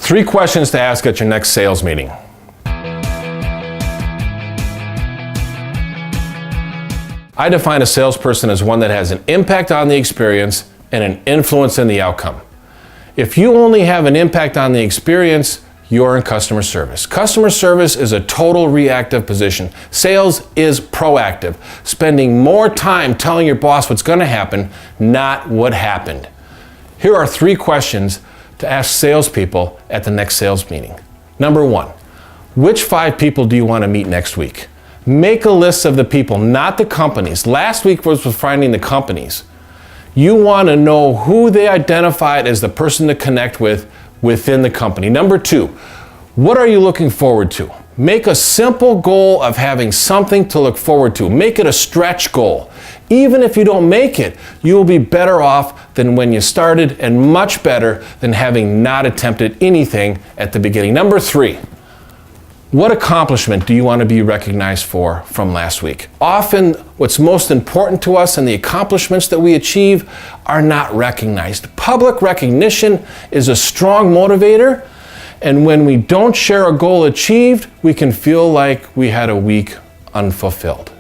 3 questions to ask at your next sales meeting. I define a salesperson as one that has an impact on the experience and an influence in the outcome. If you only have an impact on the experience, you're in customer service. Customer service is a total reactive position. Sales is proactive, spending more time telling your boss what's going to happen, not what happened. Here are 3 questions to ask salespeople at the next sales meeting. Number 1, which 5 people do you want to meet next week? Make a list of the people, not the companies. Last week was finding the companies. You want to know who they identified as the person to connect with within the company. Number 2, what are you looking forward to? Make a simple goal of having something to look forward to. Make it a stretch goal. Even if you don't make it, you will be better off than when you started and much better than having not attempted anything at the beginning. Number 3, what accomplishment do you want to be recognized for from last week? Often, what's most important to us and the accomplishments that we achieve are not recognized. Public recognition is a strong motivator, and when we don't share a goal achieved, we can feel like we had a week unfulfilled.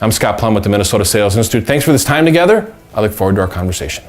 I'm Scott Plum with the Minnesota Sales Institute. Thanks for this time together. I look forward to our conversation.